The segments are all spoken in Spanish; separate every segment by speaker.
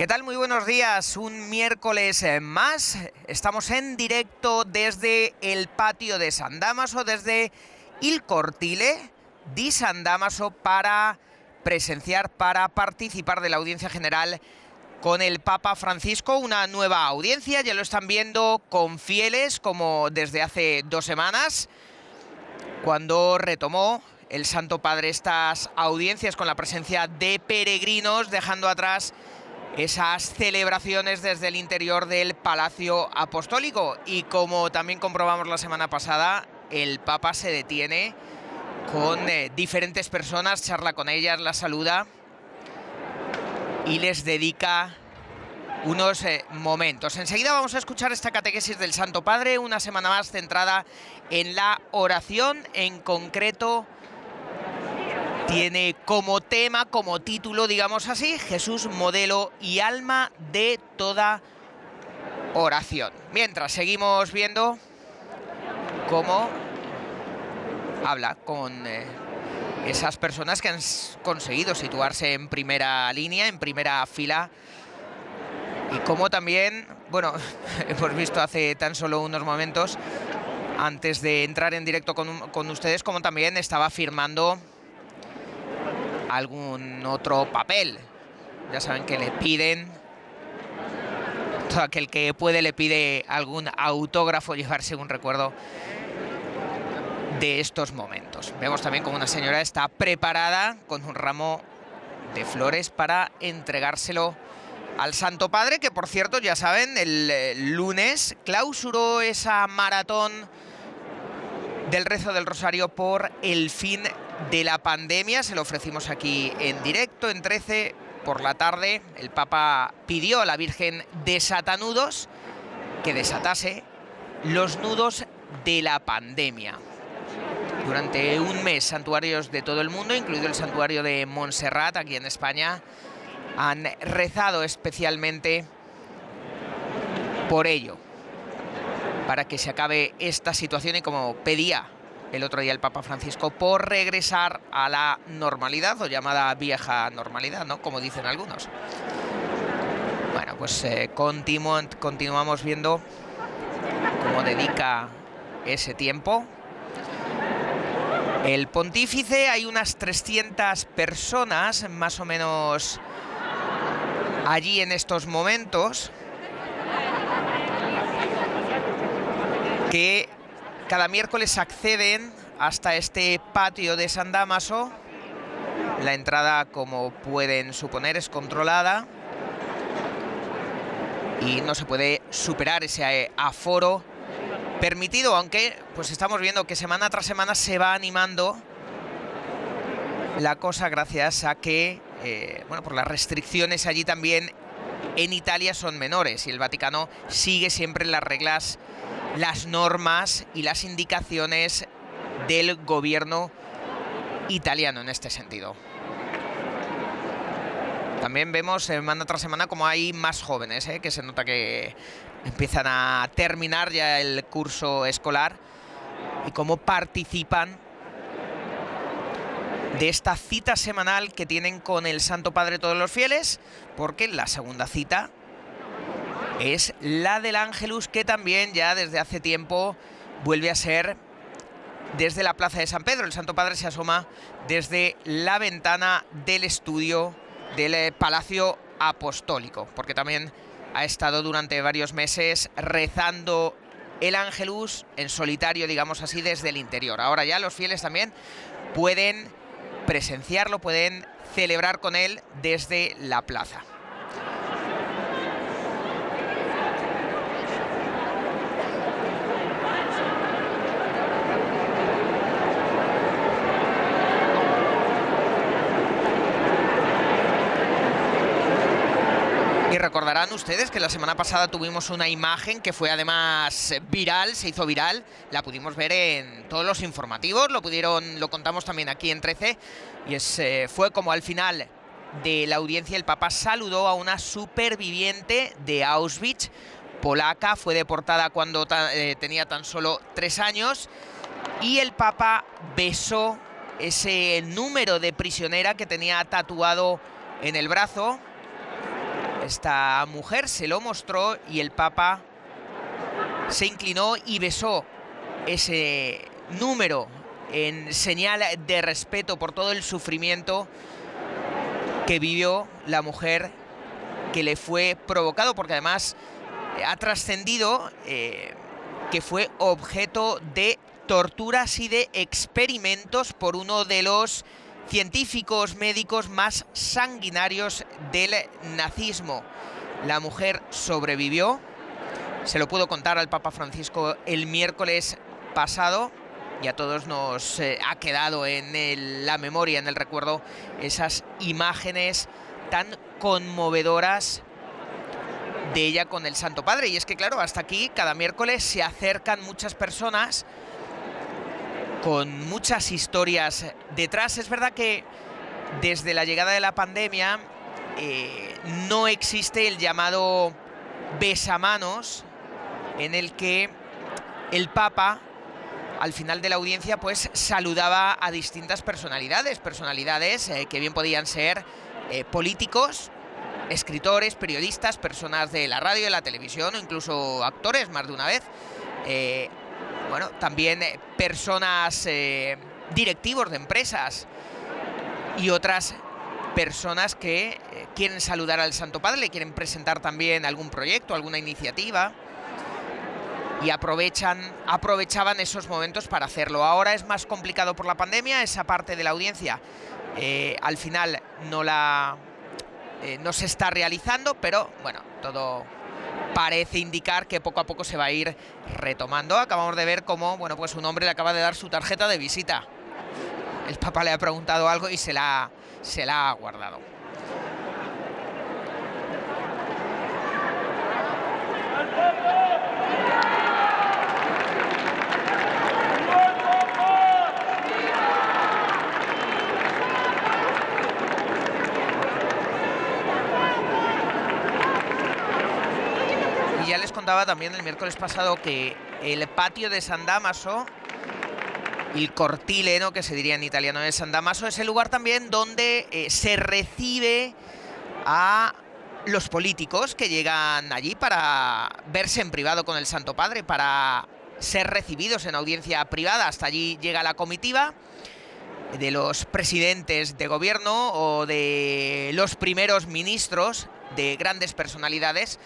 Speaker 1: ¿Qué tal? Muy buenos días. Un miércoles más. Estamos en directo desde el patio de San Dámaso, desde Il Cortile di San Dámaso, para presenciar, para participar de la audiencia general con el Papa Francisco. Una nueva audiencia, ya lo están viendo con fieles, como desde hace 2 semanas, cuando retomó el Santo Padre estas audiencias con la presencia de peregrinos, dejando atrás esas celebraciones desde el interior del Palacio Apostólico. Y como también comprobamos la semana pasada, el Papa se detiene con diferentes personas, charla con ellas, las saluda y les dedica unos momentos. Enseguida vamos a escuchar esta catequesis del Santo Padre, una semana más centrada en la oración. En concreto, tiene como tema, como título, digamos así, Jesús, modelo y alma de toda oración. Mientras seguimos viendo cómo habla con esas personas que han conseguido situarse en primera línea, en primera fila, y cómo también, bueno, hemos visto hace tan solo unos momentos, antes de entrar en directo con ustedes, cómo también estaba firmando algún otro papel. Ya saben que le piden, todo aquel que puede le pide algún autógrafo, llevarse un recuerdo de estos momentos. Vemos también como una señora está preparada con un ramo de flores para entregárselo al Santo Padre, que por cierto, ya saben, el lunes clausuró esa maratón del rezo del Rosario por el fin de la pandemia. Se lo ofrecimos aquí en directo en 13 por la tarde. El Papa pidió a la Virgen desatanudos que desatase los nudos de la pandemia. Durante un mes, santuarios de todo el mundo, incluido el santuario de Montserrat, aquí en España, han rezado especialmente por ello, para que se acabe esta situación y, como pedía el otro día el Papa Francisco, por regresar a la normalidad, o llamada vieja normalidad, ¿no?, como dicen algunos. Bueno, pues continuamos viendo cómo dedica ese tiempo el pontífice. Hay unas 300 personas, más o menos, allí en estos momentos, que cada miércoles acceden hasta este patio de San Dámaso. La entrada, como pueden suponer, es controlada y no se puede superar ese aforo permitido, aunque pues estamos viendo que semana tras semana se va animando la cosa, gracias a que bueno, por las restricciones allí también en Italia son menores, y el Vaticano sigue siempre las reglas, las normas y las indicaciones del gobierno italiano en este sentido. También vemos semana tras semana como hay más jóvenes, que se nota que empiezan a terminar ya el curso escolar, y cómo participan de esta cita semanal que tienen con el Santo Padre todos los fieles, porque la segunda cita es la del Ángelus, que también ya desde hace tiempo vuelve a ser desde la Plaza de San Pedro. El Santo Padre se asoma desde la ventana del estudio del Palacio Apostólico, porque también ha estado durante varios meses rezando el Ángelus en solitario, digamos así, desde el interior. Ahora ya los fieles también pueden presenciarlo, pueden celebrar con él desde la plaza. Y recordarán ustedes que la semana pasada tuvimos una imagen que fue además viral, se hizo viral, la pudimos ver en todos los informativos, lo contamos también aquí en 13, y fue como al final de la audiencia el Papa saludó a una superviviente de Auschwitz, polaca, fue deportada cuando tenía tan solo 3 años, y el Papa besó ese número de prisionera que tenía tatuado en el brazo, esta mujer se lo mostró y el Papa se inclinó y besó ese número en señal de respeto por todo el sufrimiento que vivió la mujer que le fue provocado, porque además ha trascendido que fue objeto de torturas y de experimentos por uno de los científicos médicos más sanguinarios del nazismo. La mujer sobrevivió, se lo pudo contar al Papa Francisco el miércoles pasado, y a todos nos ha quedado en la memoria, en el recuerdo, esas imágenes tan conmovedoras de ella con el Santo Padre. Y es que, claro, hasta aquí cada miércoles se acercan muchas personas con muchas historias detrás. Es verdad que desde la llegada de la pandemia no existe el llamado besamanos, en el que el Papa al final de la audiencia pues saludaba a distintas personalidades que bien podían ser políticos, escritores, periodistas, personas de la radio, de la televisión o incluso actores más de una vez. Bueno, también personas, directivos de empresas y otras personas que quieren saludar al Santo Padre, le quieren presentar también algún proyecto, alguna iniciativa, y aprovechaban esos momentos para hacerlo. Ahora es más complicado por la pandemia, esa parte de la audiencia al final no se está realizando, pero bueno, todo parece indicar que poco a poco se va a ir retomando. Acabamos de ver cómo, bueno, pues un hombre le acaba de dar su tarjeta de visita. El Papa le ha preguntado algo y se la ha guardado. Y ya les contaba también el miércoles pasado que el patio de San Dámaso, el cortile, ¿no?, que se diría en italiano de San Dámaso, es el lugar también donde se recibe a los políticos que llegan allí para verse en privado con el Santo Padre, para ser recibidos en audiencia privada. Hasta allí llega la comitiva de los presidentes de gobierno o de los primeros ministros de grandes personalidades.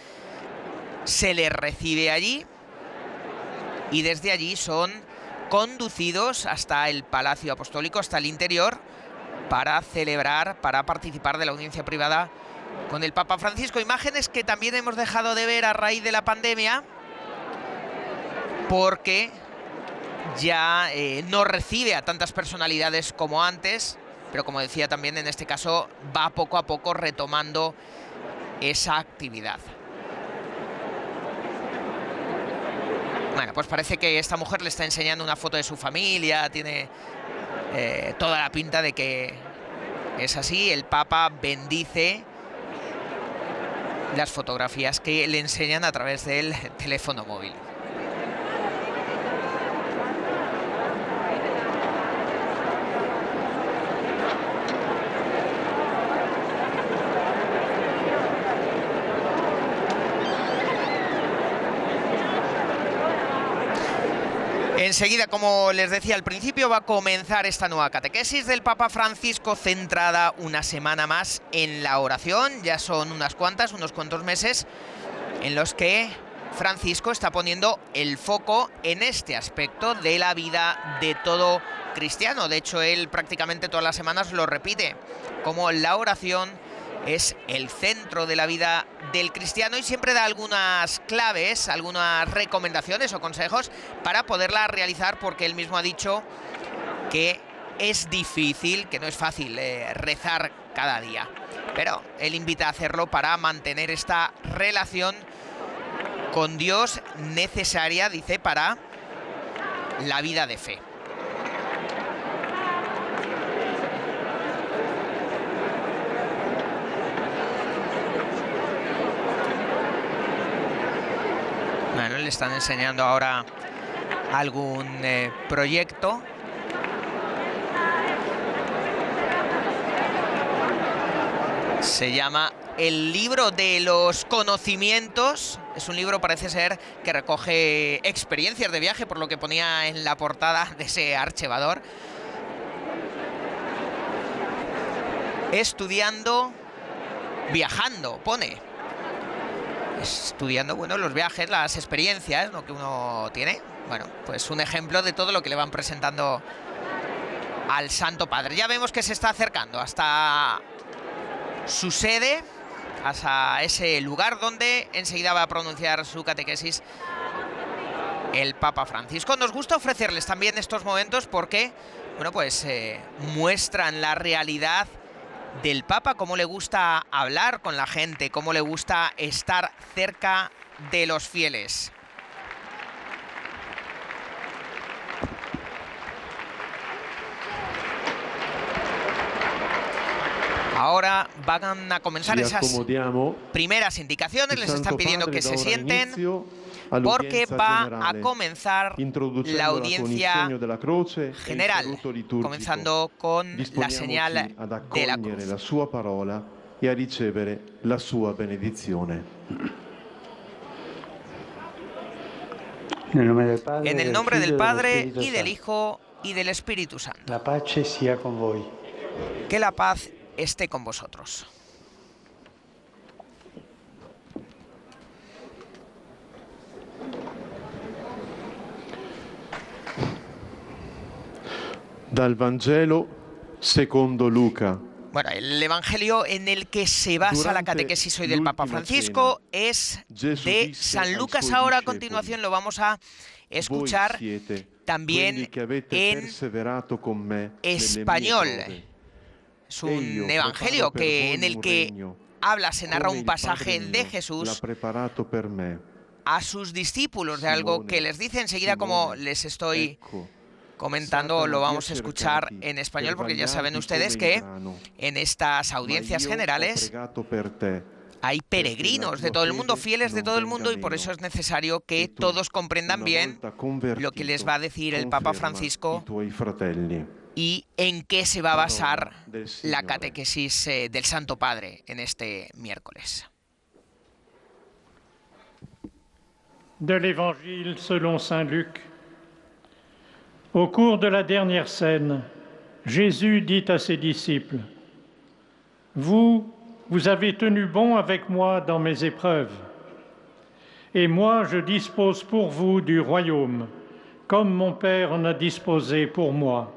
Speaker 1: Se les recibe allí y desde allí son conducidos hasta el Palacio Apostólico, hasta el interior, para celebrar, para participar de la audiencia privada con el Papa Francisco. Imágenes que también hemos dejado de ver a raíz de la pandemia, porque ya no recibe a tantas personalidades como antes, pero como decía también, en este caso va poco a poco retomando esa actividad. Bueno, pues parece que esta mujer le está enseñando una foto de su familia, tiene toda la pinta de que es así. El Papa bendice las fotografías que le enseñan a través del teléfono móvil. Enseguida, como les decía al principio, va a comenzar esta nueva catequesis del Papa Francisco, centrada una semana más en la oración. Ya son unos cuantos meses en los que Francisco está poniendo el foco en este aspecto de la vida de todo cristiano. De hecho, él prácticamente todas las semanas lo repite, como la oración es el centro de la vida del cristiano, y siempre da algunas claves, algunas recomendaciones o consejos para poderla realizar, porque él mismo ha dicho que es difícil, que no es fácil rezar cada día, pero él invita a hacerlo para mantener esta relación con Dios necesaria, dice, para la vida de fe. Bueno, le están enseñando ahora algún proyecto. Se llama el libro de los conocimientos. Es un libro, parece ser, que recoge experiencias de viaje, por lo que ponía en la portada de ese archivador. Estudiando, viajando, pone. Estudiando, bueno, los viajes, las experiencias, lo que uno tiene. Bueno, pues un ejemplo de todo lo que le van presentando al Santo Padre. Ya vemos que se está acercando hasta su sede, hasta ese lugar donde enseguida va a pronunciar su catequesis el Papa Francisco. Nos gusta ofrecerles también estos momentos porque, bueno, pues muestran la realidad del Papa, cómo le gusta hablar con la gente, cómo le gusta estar cerca de los fieles. Ahora van a comenzar esas primeras indicaciones, les están pidiendo que se sienten porque va a comenzar la audiencia general, comenzando con la señal de la cruz.
Speaker 2: La sua parola e a ricevere la sua benedizione.
Speaker 1: En el nombre del Padre y del Hijo y del Espíritu Santo.
Speaker 3: La pace sia con voi.
Speaker 1: Que la paz esté con vosotros.
Speaker 2: Dal Vangelo secondo Luca.
Speaker 1: Bueno, el evangelio en el que se basa la catequesis hoy del Papa Francisco es de San Lucas. Ahora a continuación lo vamos a escuchar también en español. Es un evangelio en el que se narra un pasaje de Jesús a sus discípulos, de algo que les dice enseguida, como les estoy comentando, lo vamos a escuchar en español, porque ya saben ustedes que en estas audiencias generales hay peregrinos de todo el mundo, fieles de todo el mundo, y por eso es necesario que todos comprendan bien lo que les va a decir el Papa Francisco y en qué se va a basar la catequesis del Santo Padre en este miércoles.
Speaker 3: De l'Évangile selon Saint Luc. Au cours de la dernière scène, Jésus dit à ses disciples: Vous avez tenu bon avec moi dans mes épreuves, et moi je dispose pour vous du royaume, comme mon Père en a disposé pour moi.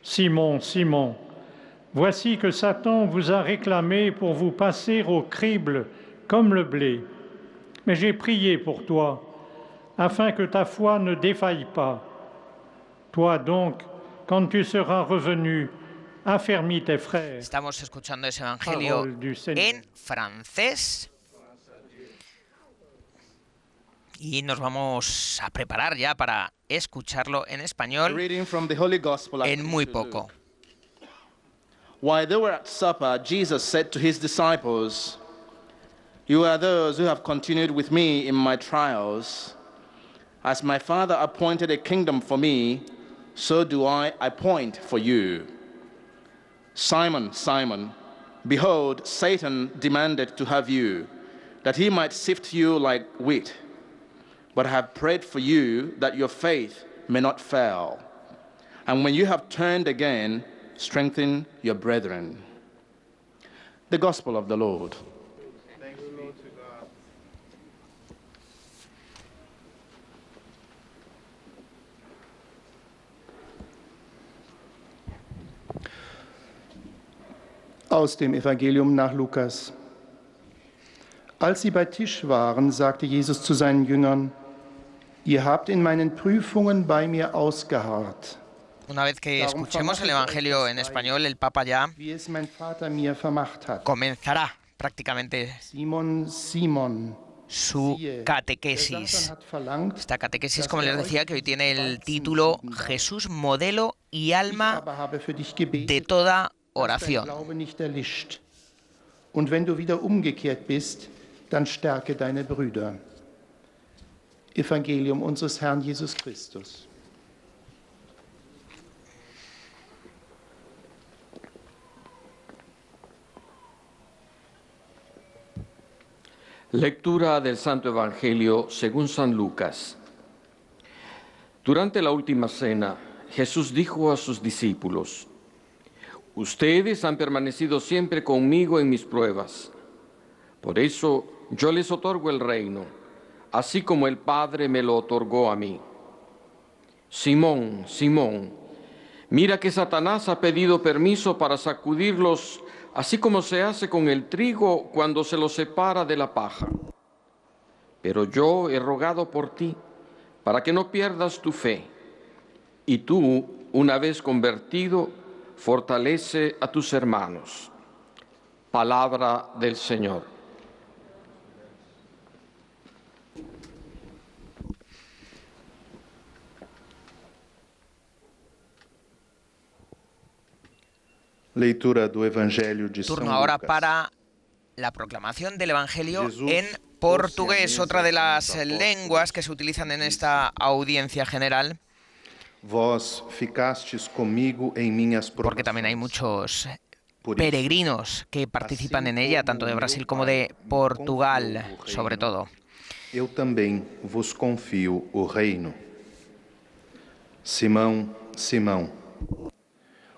Speaker 3: Simon, Simon, voici que Satan vous a réclamé pour vous passer au crible comme le blé. Mais j'ai prié pour toi, afin que ta foi ne défaille pas. Toi donc, quand tu seras revenu, affermis tes frères.
Speaker 1: Estamos escuchando ese evangelio en francés. Y nos vamos a preparar ya para escucharlo en español en muy poco.
Speaker 4: While they were at supper, Jesus said to his disciples, You are those who have continued with me in my trials. As my Father appointed a kingdom for me, so do I appoint for you. Simon, Simon, behold, Satan demanded to have you, that he might sift you like wheat. But I have prayed for you that your faith may not fail. And when you have turned again, strengthen your brethren. The Gospel of the Lord.
Speaker 2: Thanks be to God.
Speaker 5: Aus dem Evangelium nach Lukas. Als sie bei Tisch waren, sagte Jesus zu seinen Jüngern: Ihr habt in meinen Prüfungen bei mir ausgeharrt.
Speaker 1: Una vez que escuchemos el Evangelio en español, el Papa ya
Speaker 5: Wie es mein Vater mir vermacht hat.
Speaker 1: comenzará prácticamente
Speaker 5: Simon, Simon,
Speaker 1: su
Speaker 5: siehe, der
Speaker 1: catequesis.
Speaker 5: Satan hat verlangt,
Speaker 1: Esta catequesis,
Speaker 5: dass
Speaker 1: como les
Speaker 5: er
Speaker 1: decía,
Speaker 5: euch
Speaker 1: que hoy
Speaker 5: zum
Speaker 1: tiene el
Speaker 5: Weizen
Speaker 1: título
Speaker 5: sünden darf.
Speaker 1: Jesús, modelo y
Speaker 5: Ich
Speaker 1: alma
Speaker 5: aber habe für dich
Speaker 1: de
Speaker 5: gebetet,
Speaker 1: toda
Speaker 5: dass dein
Speaker 1: oración.
Speaker 5: Glaube nicht erlischt. Und wenn du wieder umgekehrt bist, dann stärke deine Brüder. Evangelium unseres Herrn Jesus Christus.
Speaker 6: Lectura del Santo Evangelio según San Lucas. Durante la última cena, Jesús dijo a sus discípulos: ustedes han permanecido siempre conmigo en mis pruebas. Por eso yo les otorgo el reino, así como el Padre me lo otorgó a mí. Simón, Simón, mira que Satanás ha pedido permiso para sacudirlos, así como se hace con el trigo cuando se lo separa de la paja. Pero yo he rogado por ti, para que no pierdas tu fe. Y tú, una vez convertido, fortalece a tus hermanos. Palabra del Señor.
Speaker 2: Leitura do Evangelho de São
Speaker 1: Turno ahora
Speaker 2: Lucas.
Speaker 1: para la proclamación del Evangelio
Speaker 2: Jesús,
Speaker 1: en portugués, otra de las lenguas que se utilizan en esta audiencia general,
Speaker 2: Vós ficastes comigo em minhas
Speaker 1: porque también hay muchos peregrinos que participan en ella, tanto de Brasil como de Portugal, sobre todo.
Speaker 2: Eu também vos confio o reino. Simão, Simão,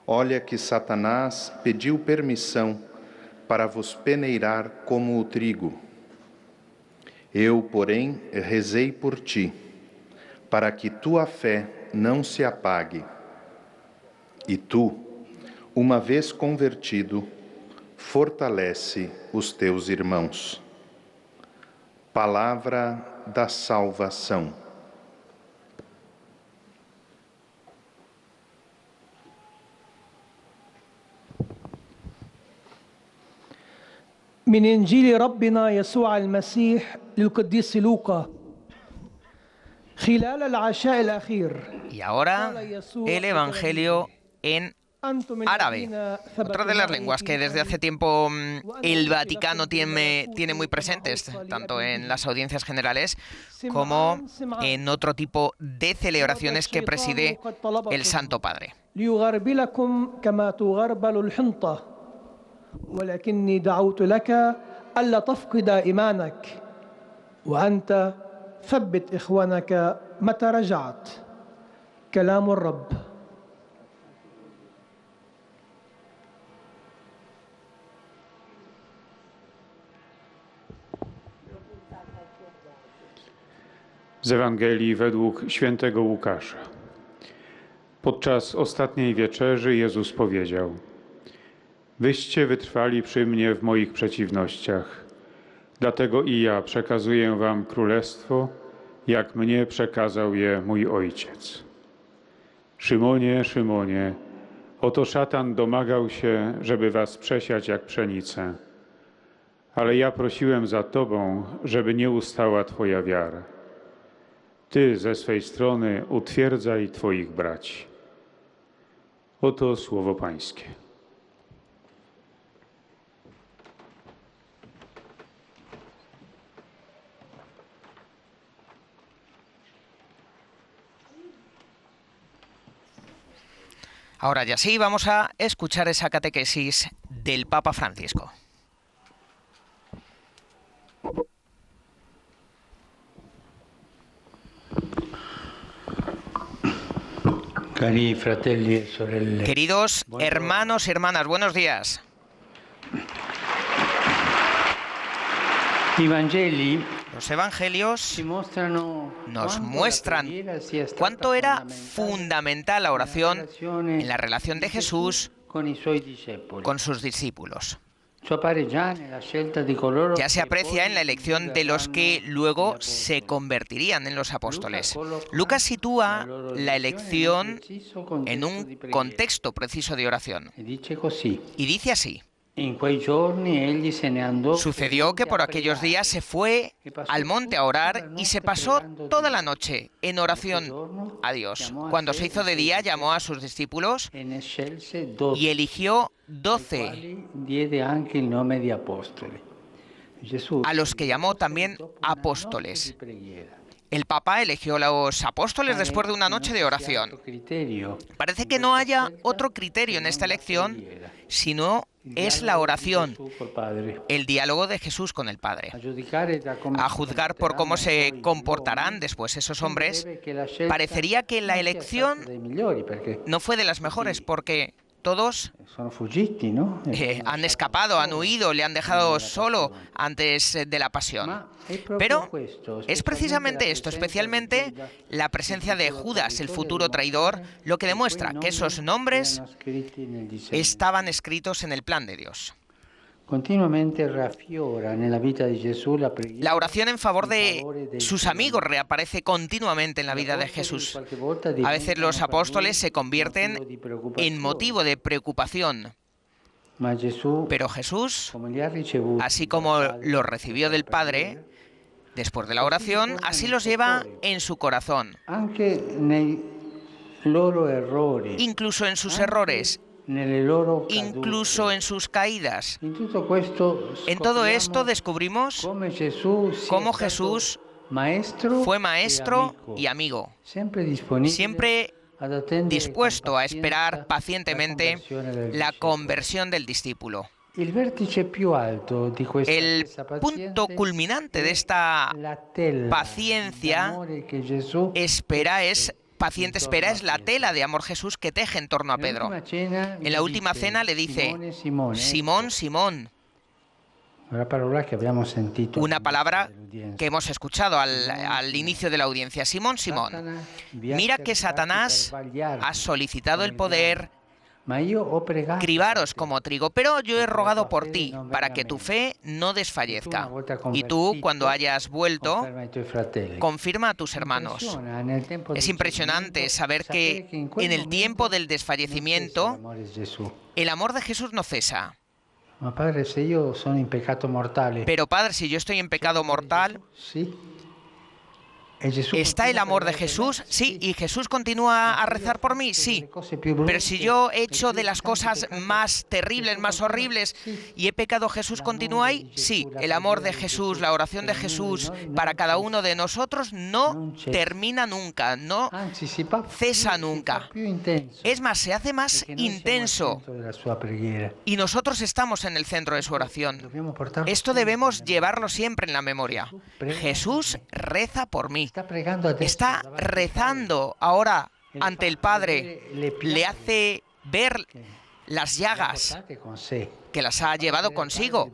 Speaker 2: olha que Satanás pediu permissão para vos peneirar como o trigo. Eu, porém, rezei por ti, para que tua fé não se apague. E tu, uma vez convertido, fortalece os teus irmãos. Palavra da salvação.
Speaker 7: من إنجيل ربنا يسوع المسيح للقديس لوقا خلال العشاء الأخير.
Speaker 1: Y ahora el Evangelio en árabe, otra de las lenguas que desde hace tiempo el Vaticano tiene muy presentes, tanto en las audiencias generales como en otro tipo de celebraciones que preside el Santo Padre.
Speaker 7: ولكني دعوت لك ألا تفقد إيمانك وأنت ثبت إخوانك متى رجعت. كلام الرب.
Speaker 3: Z Ewangelii według świętego Łukasza. Podczas ostatniej wieczerzy Jezus powiedział: wyście wytrwali przy mnie w moich przeciwnościach, dlatego i ja przekazuję wam królestwo, jak mnie przekazał je mój Ojciec. Szymonie, Szymonie, oto szatan domagał się, żeby was przesiać jak pszenicę, ale ja prosiłem za tobą, żeby nie ustała twoja wiara. Ty ze swej strony utwierdzaj twoich braci. Oto słowo Pańskie.
Speaker 1: Ahora ya sí, vamos a escuchar esa catequesis del Papa Francisco.
Speaker 8: Cari fratelli e sorelle.
Speaker 1: Queridos hermanos y hermanas, buenos días. Los evangelios nos muestran cuánto era fundamental la oración en la relación de Jesús con sus discípulos. Ya se aprecia en la elección de los que luego se convertirían en los apóstoles. Lucas sitúa la elección en un contexto preciso de oración. Y dice así: sucedió que por aquellos días se fue al monte a orar y se pasó toda la noche en oración a Dios. Cuando se hizo de día, llamó a sus discípulos y eligió 12, a los que llamó también apóstoles. El Papa eligió a los apóstoles después de una noche de oración. Parece que no haya otro criterio en esta elección, sino es la oración, el diálogo de Jesús con el Padre. A juzgar por cómo se comportarán después esos hombres, parecería que la elección no fue de las mejores, porque todos han escapado, han huido, le han dejado solo antes de la pasión. Pero es precisamente esto, especialmente la presencia de Judas, el futuro traidor, lo que demuestra que esos nombres estaban escritos en el plan de Dios. La oración en favor de sus amigos reaparece continuamente en la vida de Jesús. A veces los apóstoles se convierten en motivo de preocupación. Pero Jesús, así como los recibió del Padre, después de la oración, así los lleva en su corazón. Incluso en sus errores, incluso en sus caídas. En todo esto descubrimos cómo Jesús fue maestro y amigo, siempre dispuesto a esperar pacientemente la conversión del discípulo. El punto culminante de esta paciencia paciente espera es la tela de amor Jesús que teje en torno a Pedro. En la última cena le dice: Simón, Simón. Una palabra que hemos escuchado al inicio de la audiencia. Simón, Simón, mira que Satanás ha solicitado el poder cribaros como trigo, pero yo he rogado por ti, para que tu fe no desfallezca. Y tú, cuando hayas vuelto, confirma a tus hermanos. Es impresionante saber que en el tiempo del desfallecimiento, el amor de Jesús no cesa. Pero Padre, si yo estoy en pecado mortal, ¿está el amor de Jesús? Sí. ¿Y Jesús continúa a rezar por mí? Sí. Pero si yo he hecho de las cosas más terribles, más horribles, y he pecado, ¿Jesús continúa ahí? Sí. El amor de Jesús, la oración de Jesús para cada uno de nosotros no termina nunca, no cesa nunca. Es más, se hace más intenso. Y nosotros estamos en el centro de su oración. Esto debemos llevarlo siempre en la memoria. Jesús reza por mí. Está rezando ahora ante el Padre. Le hace ver las llagas que las ha llevado consigo.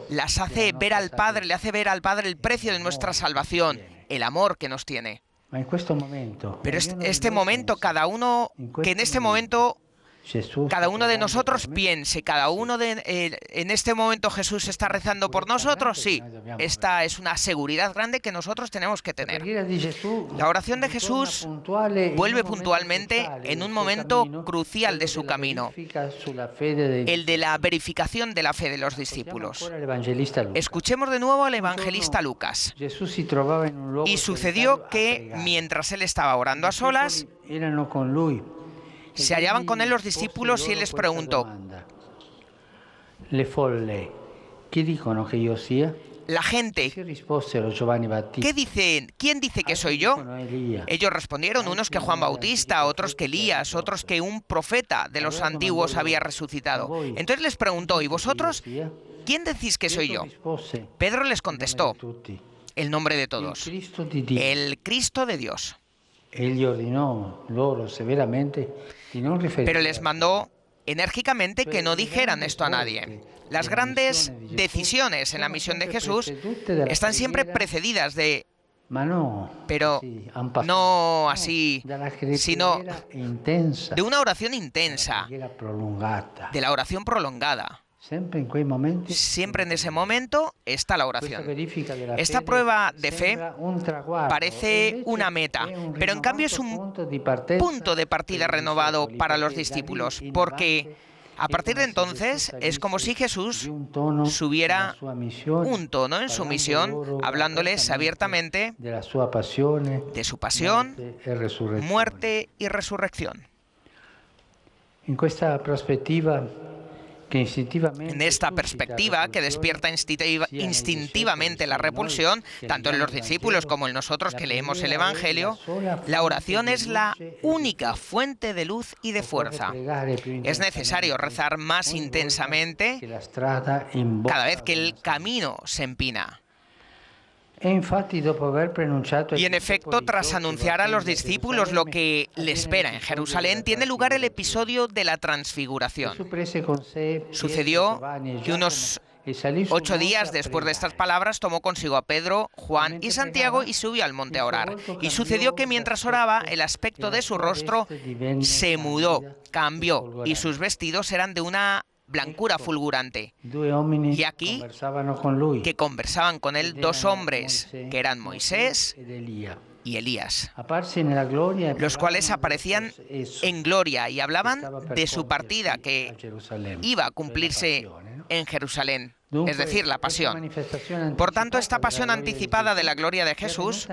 Speaker 1: Las hace ver al Padre, le hace ver al Padre el precio de nuestra salvación, el amor que nos tiene. Pero este momento, cada uno de nosotros piense, en este momento Jesús está rezando por nosotros, sí. Esta es una seguridad grande que nosotros tenemos que tener. La oración de Jesús vuelve puntualmente en un momento crucial de su camino, el de la verificación de la fe de los discípulos. Escuchemos de nuevo al evangelista Lucas. Y sucedió que, mientras él estaba orando a solas, se hallaban con él los discípulos y él les preguntó: la gente, ¿qué dicen? ¿Quién dice que soy yo? Ellos respondieron, unos que Juan Bautista, otros que Elías, otros que un profeta de los antiguos había resucitado. Entonces les preguntó: ¿y vosotros? ¿Quién decís que soy yo? Pedro les contestó: el nombre de todos, el Cristo de Dios. Pero les mandó enérgicamente que no dijeran esto a nadie. Las grandes decisiones en la misión de Jesús están siempre precedidas de... Pero no así, sino de una oración intensa, de la oración prolongada. Siempre en ese momento está la oración. Esta prueba de fe parece una meta, pero en cambio es un punto de partida renovado para los discípulos, porque a partir de entonces es como si Jesús subiera un tono en su misión, hablándoles abiertamente de su pasión, muerte y resurrección.
Speaker 8: En esta perspectiva,
Speaker 1: En esta perspectiva que despierta instintivamente la repulsión, tanto en los discípulos como en nosotros que leemos el Evangelio, la oración es la única fuente de luz y de fuerza. Es necesario rezar más intensamente cada vez que el camino se empina. Y en efecto, tras anunciar a los discípulos lo que le espera en Jerusalén, tiene lugar el episodio de la transfiguración. Sucedió que unos 8 días después de estas palabras tomó consigo a Pedro, Juan y Santiago y subió al monte a orar. Y sucedió que mientras oraba, el aspecto de su rostro se mudó, cambió, y sus vestidos eran de una blancura fulgurante. Y aquí que conversaban con él 2 hombres, que eran Moisés y Elías, los cuales aparecían en gloria y hablaban de su partida que iba a cumplirse en Jerusalén, es decir, la pasión. Por tanto, esta pasión anticipada de la gloria de Jesús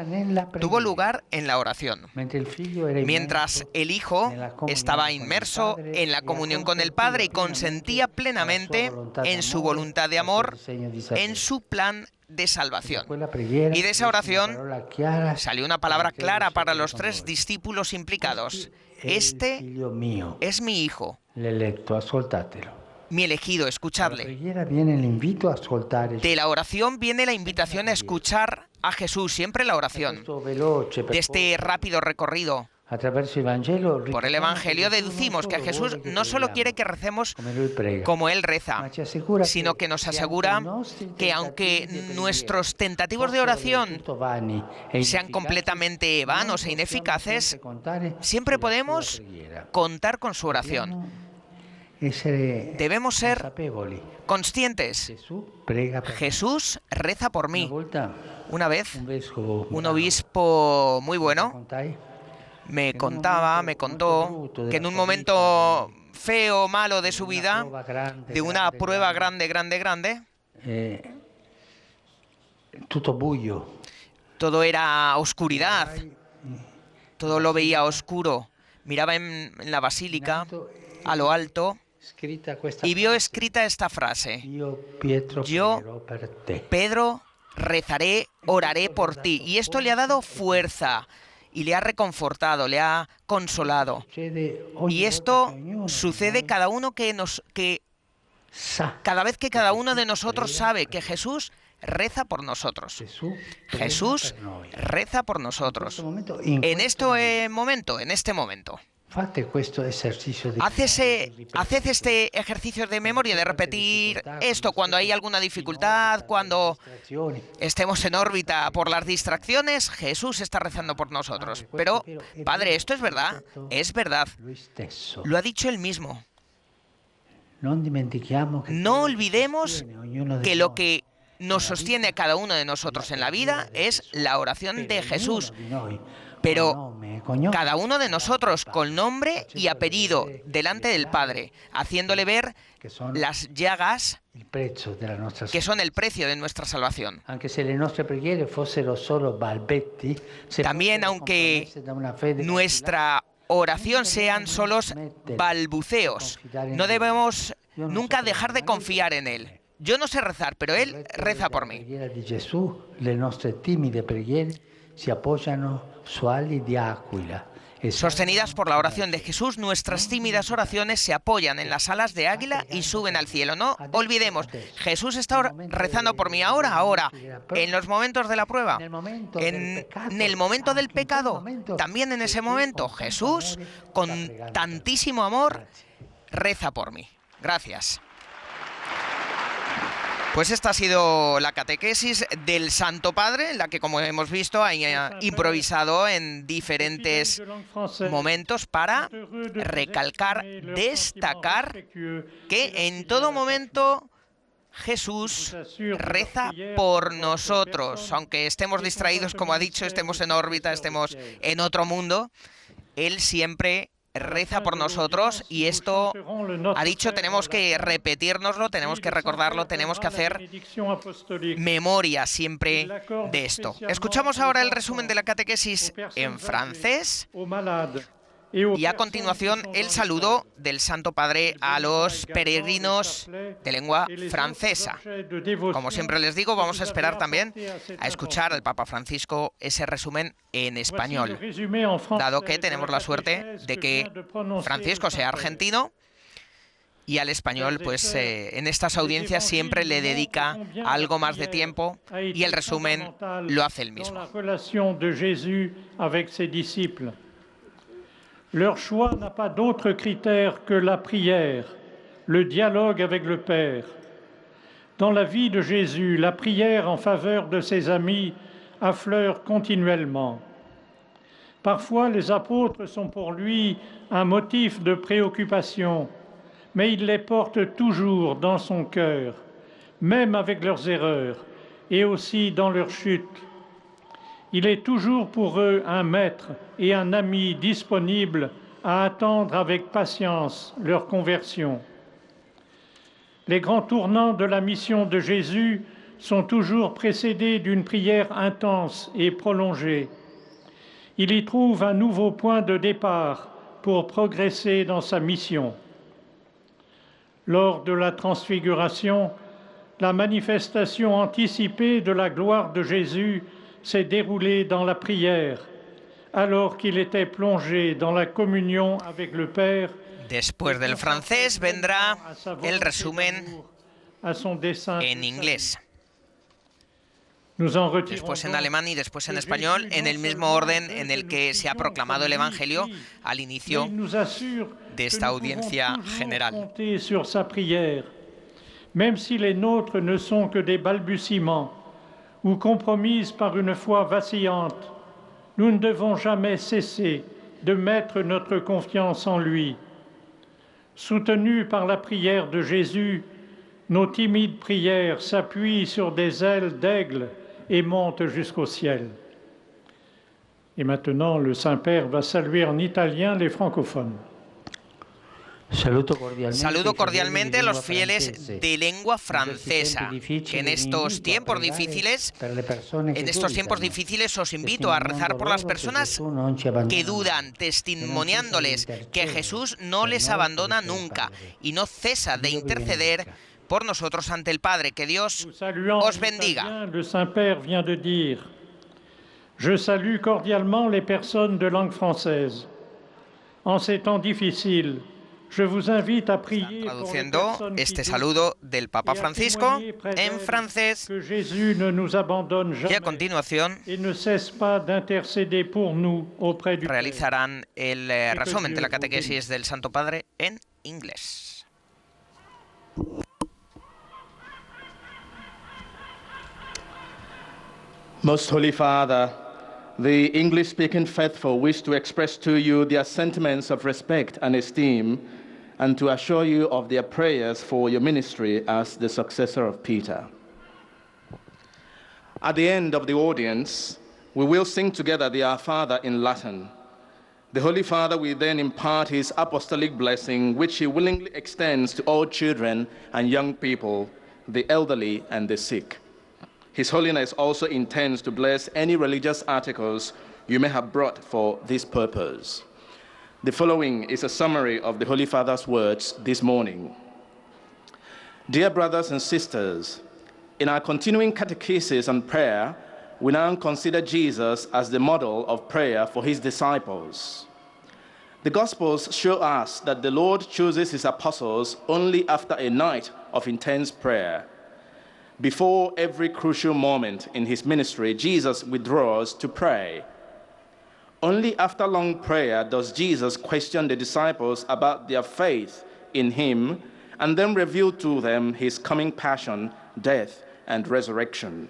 Speaker 1: tuvo lugar en la oración. Mientras el Hijo estaba inmerso en la comunión con el Padre y consentía plenamente en su voluntad de amor, en su plan de salvación. Y de esa oración salió una palabra clara para los 3 discípulos implicados. Este es mi Hijo, mi elegido, escuchadle. De la oración viene la invitación a escuchar a Jesús, siempre la oración. De este rápido recorrido por el Evangelio deducimos que Jesús no solo quiere que recemos como Él reza, sino que nos asegura que aunque nuestros tentativos de oración sean completamente vanos e ineficaces, siempre podemos contar con su oración. Debemos ser conscientes. Jesús reza por mí. Una vez, un obispo muy bueno me contó que en un momento feo, malo de su vida, de una prueba grande, todo era oscuridad, todo lo veía oscuro. Miraba en la basílica, a lo alto, y vio escrita esta frase: yo, Pedro, rezaré, oraré por ti. Y esto le ha dado fuerza y le ha reconfortado, le ha consolado. Y esto sucede cada vez que cada uno de nosotros sabe que Jesús reza por nosotros. Jesús reza por nosotros. En este momento. Haced este ejercicio de memoria, de repetir esto cuando hay alguna dificultad, cuando estemos en órbita por las distracciones. Jesús está rezando por nosotros. Pero, Padre, ¿esto es verdad? Es verdad. Lo ha dicho Él mismo. No olvidemos que lo que nos sostiene a cada uno de nosotros en la vida es la oración de Jesús. Pero cada uno de nosotros con nombre y apellido delante del Padre, haciéndole ver las llagas que son el precio de nuestra salvación. También, aunque nuestra oración sean solos balbuceos, no debemos nunca dejar de confiar en Él. Yo no sé rezar, pero Él reza por mí. Sostenidas por la oración de Jesús, nuestras tímidas oraciones se apoyan en las alas de águila y suben al cielo. No olvidemos, Jesús está rezando por mí ahora, en los momentos de la prueba, en el momento del pecado. También en ese momento, Jesús, con tantísimo amor, reza por mí. Gracias. Pues esta ha sido la catequesis del Santo Padre, en la que, como hemos visto, ha improvisado en diferentes momentos para recalcar, destacar que en todo momento Jesús reza por nosotros. Aunque estemos distraídos, como ha dicho, estemos en órbita, estemos en otro mundo, Él siempre reza por nosotros, y esto, ha dicho, tenemos que repetírnoslo, tenemos que recordarlo, tenemos que hacer memoria siempre de esto. Escuchamos ahora el resumen de la catequesis en francés Y a continuación el saludo del Santo Padre a los peregrinos de lengua francesa. Como siempre les digo, vamos a esperar también a escuchar al Papa Francisco ese resumen en español, dado que tenemos la suerte de que Francisco sea argentino y al español, pues en estas audiencias siempre le dedica algo más de tiempo y el resumen lo hace él mismo.
Speaker 3: Leur choix n'a pas d'autre critère que la prière, le dialogue avec le Père. Dans la vie de Jésus, la prière en faveur de ses amis affleure continuellement. Parfois, les apôtres sont pour lui un motif de préoccupation, mais il les porte toujours dans son cœur, même avec leurs erreurs et aussi dans leurs chutes. Il est toujours pour eux un maître et un ami disponible à attendre avec patience leur conversion. Les grands tournants de la mission de Jésus sont toujours précédés d'une prière intense et prolongée. Il y trouve un nouveau point de départ pour progresser dans sa mission. Lors de la transfiguration, la manifestation anticipée de la gloire de Jésus s'est déroulé dans la prière, alors qu'il était plongé dans la communion avec le Père.
Speaker 1: Después del francés vendrá el resumen en inglés. Después en alemán y después en español, en el mismo orden en el que se ha proclamado el Evangelio al inicio de esta audiencia general.
Speaker 3: Même si les nôtres ne sont que des balbutiements ou compromises par une foi vacillante, nous ne devons jamais cesser de mettre notre confiance en lui. Soutenus par la prière de Jésus, nos timides prières s'appuient sur des ailes d'aigle et montent jusqu'au ciel. Et maintenant, le Saint-Père va saluer en italien les francophones.
Speaker 1: Saludo cordialmente a los fieles de lengua francesa, que en estos tiempos difíciles os invito a rezar por las personas que dudan, testimoniándoles que Jesús no les abandona nunca y no cesa de interceder por nosotros ante el Padre. Que Dios os bendiga.
Speaker 3: Le Saint-Père vient de dire: Je salue cordialement les personnes de langue française. En ces temps difficiles, je vous invite à prier.
Speaker 1: Traduciendo este saludo del Papa Francisco en francés, y a continuación realizarán el resumen de la catequesis del Santo Padre en inglés.
Speaker 4: Most Holy Father, the English-speaking faithful wish to express to you their sentiments of respect and esteem, and to assure you of their prayers for your ministry as the successor of Peter. At the end of the audience, we will sing together the Our Father in Latin. The Holy Father will then impart his apostolic blessing, which he willingly extends to all children and young people, the elderly and the sick. His Holiness also intends to bless any religious articles you may have brought for this purpose. The following is a summary of the Holy Father's words this morning. Dear brothers and sisters, in our continuing catechesis and prayer, we now consider Jesus as the model of prayer for his disciples. The Gospels show us that the Lord chooses his apostles only after a night of intense prayer. Before every crucial moment in his ministry, Jesus withdraws to pray. Only after long prayer does Jesus question the disciples about their faith in him and then reveal to them his coming passion, death, and resurrection.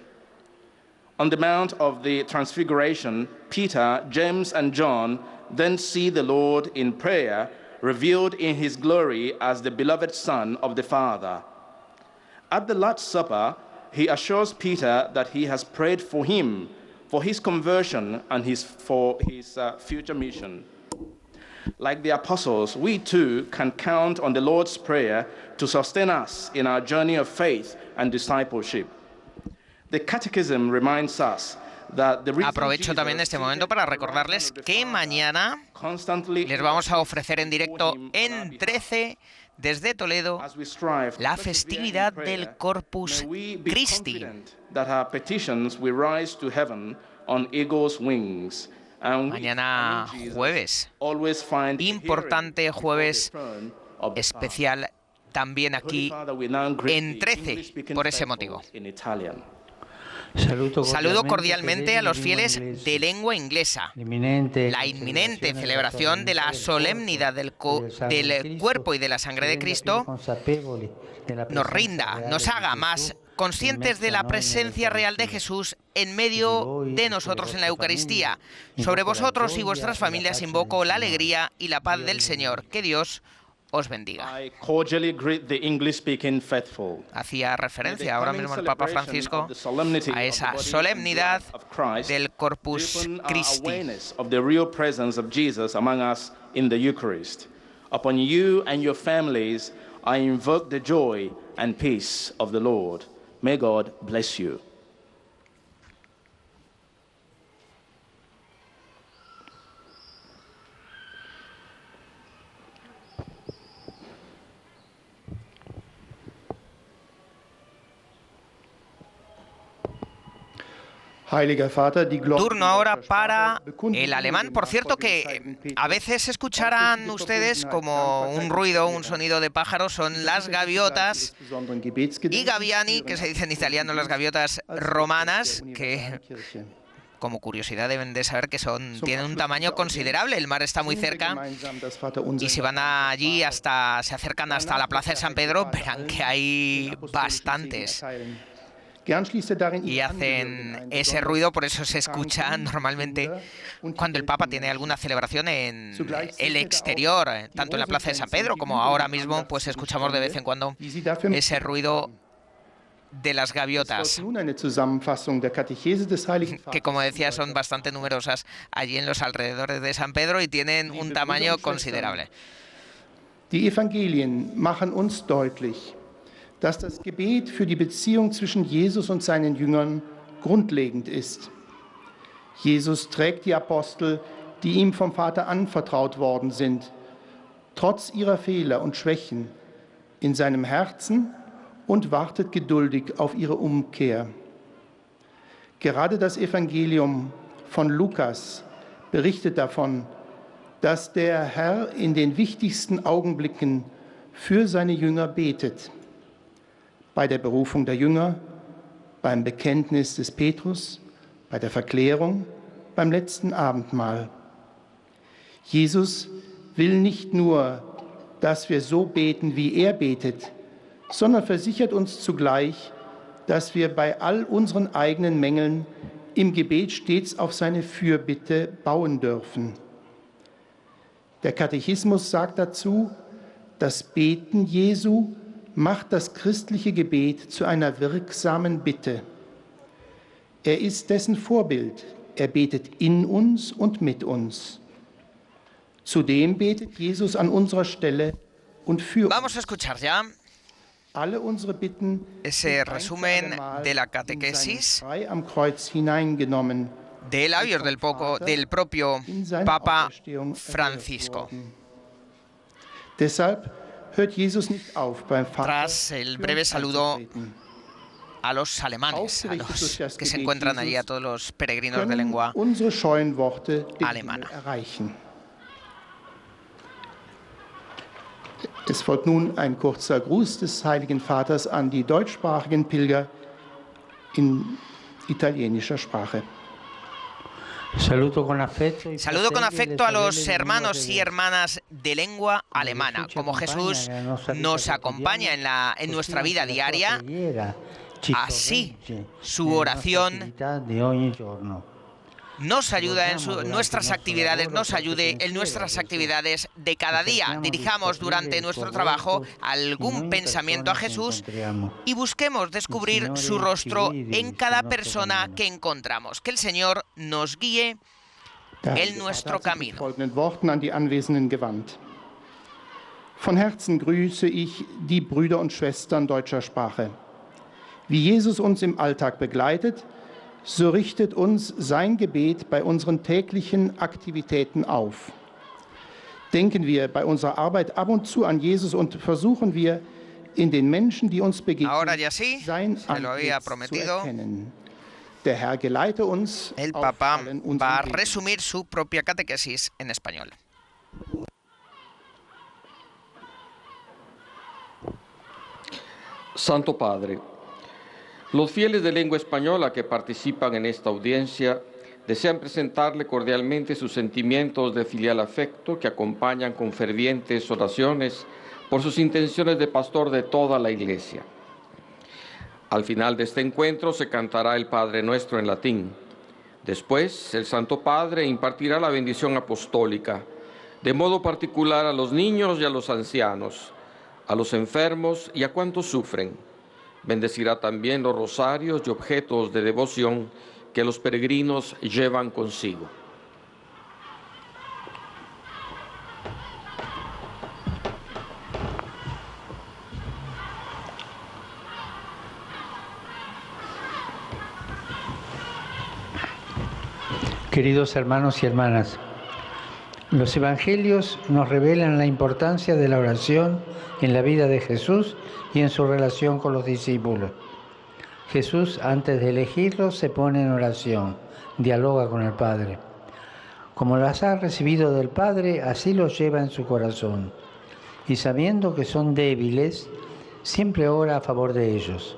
Speaker 4: On the Mount of the Transfiguration, Peter, James, and John then see the Lord in prayer, revealed in his glory as the beloved Son of the Father. At the Last Supper, he assures Peter that he has prayed for him, for his conversion, and for his future mission. Like the apostles, we too can count on the Lord's Prayer to sustain us in our journey of faith and discipleship. The Catechism reminds us
Speaker 1: Aprovecho también este momento para recordarles que mañana les vamos a ofrecer en directo en 13 desde Toledo la festividad del Corpus Christi. Mañana jueves, importante jueves especial también aquí en 13 por ese motivo. Saludo cordialmente a los fieles de lengua inglesa. La inminente celebración de la solemnidad del cuerpo y de la sangre de Cristo nos rinda, nos haga más conscientes de la presencia real de Jesús en medio de nosotros en la Eucaristía. Sobre vosotros y vuestras familias invoco la alegría y la paz del Señor. Que Dios os bendiga. Hacía referencia ahora mismo el Papa Francisco a esa solemnidad del Corpus Christi.
Speaker 4: Upon you and your families, I invoke the joy and peace of the Lord. May God bless you.
Speaker 1: Turno ahora para el alemán. Por cierto que a veces escucharán ustedes como un ruido, un sonido de pájaros, son las gaviotas y gaviani, que se dice en italiano las gaviotas romanas, que como curiosidad deben de saber que tienen un tamaño considerable. El mar está muy cerca y si van allí se acercan hasta la plaza de San Pedro, verán que hay bastantes. Y hacen ese ruido, por eso se escucha normalmente cuando el Papa tiene alguna celebración en el exterior, tanto en la plaza de San Pedro como ahora mismo, pues escuchamos de vez en cuando ese ruido de las gaviotas, que como decía son bastante numerosas allí en los alrededores de San Pedro y tienen un tamaño considerable.
Speaker 5: Die Evangelien machen uns deutlich, dass das Gebet für die Beziehung zwischen Jesus und seinen Jüngern grundlegend ist. Jesus trägt die Apostel, die ihm vom Vater anvertraut worden sind, trotz ihrer Fehler und Schwächen, in seinem Herzen und wartet geduldig auf ihre Umkehr. Gerade das Evangelium von Lukas berichtet davon, dass der Herr in den wichtigsten Augenblicken für seine Jünger betet. Bei der Berufung der Jünger, beim Bekenntnis des Petrus, bei der Verklärung, beim letzten Abendmahl. Jesus will nicht nur, dass wir so beten, wie er betet, sondern versichert uns zugleich, dass wir bei all unseren eigenen Mängeln im Gebet stets auf seine Fürbitte bauen dürfen. Der Katechismus sagt dazu, das Beten Jesu macht das christliche Gebet zu einer wirksamen Bitte. Er ist dessen Vorbild. Er betet in uns und mit uns. Zudem betet Jesus an unserer Stelle und für uns.
Speaker 1: Vamos a escuchar ya
Speaker 5: alle unsere Bitten
Speaker 1: ese resumen de la catequesis
Speaker 5: frei am Kreuz hineingenommen,
Speaker 1: de labios del propio Papa Francisco.
Speaker 5: Deshalb hört Jesus nicht auf, beim Vater
Speaker 1: Tras el breve saludo a los alemanes, a los que se encuentran allí, a todos los peregrinos de lengua
Speaker 5: unsere scheuen Worte den
Speaker 1: alemana.
Speaker 5: Himmel erreichen. Es folgt nun ein kurzer Gruß des Heiligen Vaters an die deutschsprachigen Pilger in italienischer Sprache.
Speaker 1: Saludo con afecto a los hermanos y hermanas de lengua alemana. Como Jesús nos acompaña en nuestra vida diaria, así su oración nos ayuda en nuestras actividades, nos ayude en nuestras actividades de cada día. Dirijamos durante nuestro trabajo algún pensamiento a Jesús y busquemos descubrir su rostro en cada persona que encontramos. Que el Señor nos guíe en nuestro camino.
Speaker 5: Von Herzen grüße ich die Brüder und Schwestern deutscher Sprache. Wie Jesus uns im Alltag begleitet, so richtet uns sein Gebet bei unseren täglichen Aktivitäten auf. Denken wir bei unserer Arbeit ab und zu an Jesus und versuchen wir, in den Menschen, die uns
Speaker 1: Ahora
Speaker 5: begegnen,
Speaker 1: ya sí,
Speaker 5: sein
Speaker 1: se lo había
Speaker 5: Antlitz zu
Speaker 1: prometido.
Speaker 5: erkennen. Der Herr geleite uns
Speaker 1: El
Speaker 5: auf
Speaker 1: Papa
Speaker 5: allen
Speaker 1: va a
Speaker 5: unseren Wegen.
Speaker 1: resumir su propia catequesis en español.
Speaker 6: Santo Padre, los fieles de lengua española que participan en esta audiencia desean presentarle cordialmente sus sentimientos de filial afecto que acompañan con fervientes oraciones por sus intenciones de pastor de toda la Iglesia. Al final de este encuentro se cantará el Padre Nuestro en latín. Después, el Santo Padre impartirá la bendición apostólica, de modo particular a los niños y a los ancianos, a los enfermos y a cuantos sufren. Bendecirá también los rosarios y objetos de devoción que los peregrinos llevan consigo.
Speaker 8: Queridos hermanos y hermanas, los evangelios nos revelan la importancia de la oración en la vida de Jesús y en su relación con los discípulos. Jesús, antes de elegirlos, se pone en oración, dialoga con el Padre. Como las ha recibido del Padre, así los lleva en su corazón. Y sabiendo que son débiles, siempre ora a favor de ellos.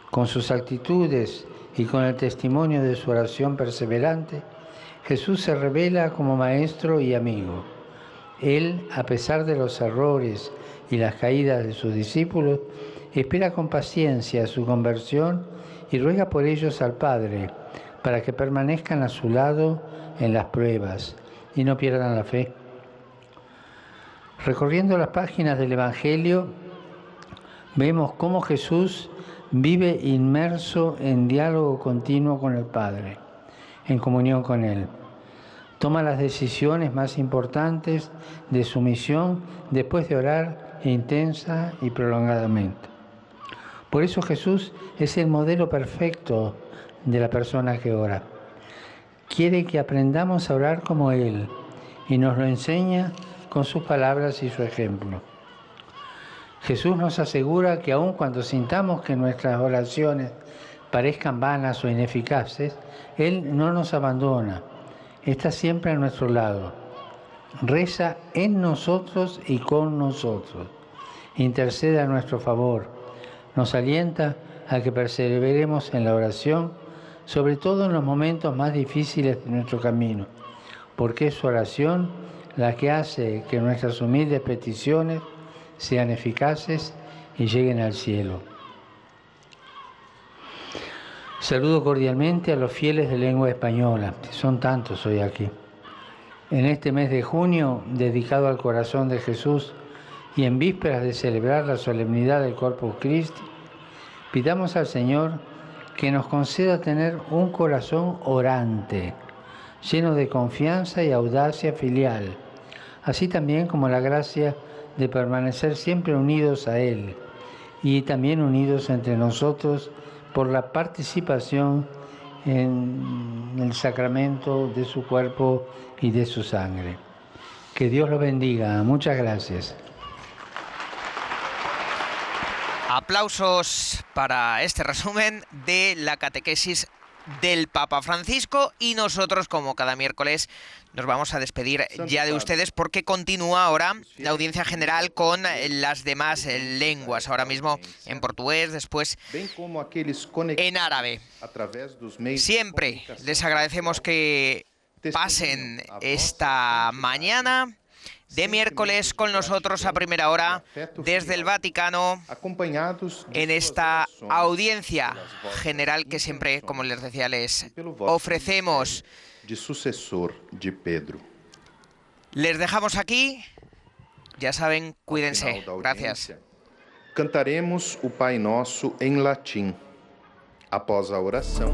Speaker 8: Con sus actitudes y con el testimonio de su oración perseverante, Jesús se revela como maestro y amigo. Él, a pesar de los errores y las caídas de sus discípulos, espera con paciencia su conversión y ruega por ellos al Padre, para que permanezcan a su lado en las pruebas y no pierdan la fe. Recorriendo las páginas del Evangelio, vemos cómo Jesús vive inmerso en diálogo continuo con el Padre, en comunión con Él. Toma las decisiones más importantes de su misión después de orar intensa y prolongadamente. Por eso Jesús es el modelo perfecto de la persona que ora. Quiere que aprendamos a orar como Él y nos lo enseña con sus palabras y su ejemplo. Jesús nos asegura que aun cuando sintamos que nuestras oraciones parezcan vanas o ineficaces, Él no nos abandona, está siempre a nuestro lado. Reza en nosotros y con nosotros, intercede a nuestro favor, nos alienta a que perseveremos en la oración, sobre todo en los momentos más difíciles de nuestro camino, porque es su oración la que hace que nuestras humildes peticiones sean eficaces y lleguen al cielo. Saludo cordialmente a los fieles de lengua española, que son tantos hoy aquí. En este mes de junio, dedicado al corazón de Jesús y en vísperas de celebrar la solemnidad del Corpus Christi, pidamos al Señor que nos conceda tener un corazón orante, lleno de confianza y audacia filial, así también como la gracia de permanecer siempre unidos a Él y también unidos entre nosotros por la participación en el sacramento de su cuerpo y de su sangre. Que Dios lo bendiga. Muchas gracias.
Speaker 1: Aplausos para este resumen de la catequesis del Papa Francisco, y nosotros, como cada miércoles, nos vamos a despedir ya de ustedes porque continúa ahora la audiencia general con las demás lenguas, ahora mismo en portugués, después en árabe. Siempre les agradecemos que pasen esta mañana de miércoles con nosotros a primera hora desde el Vaticano en esta audiencia general que siempre, como les decía, les ofrecemos. Les dejamos aquí. Ya saben, cuídense. Gracias.
Speaker 2: Cantaremos o Pai Nosso em latim. Após a oração,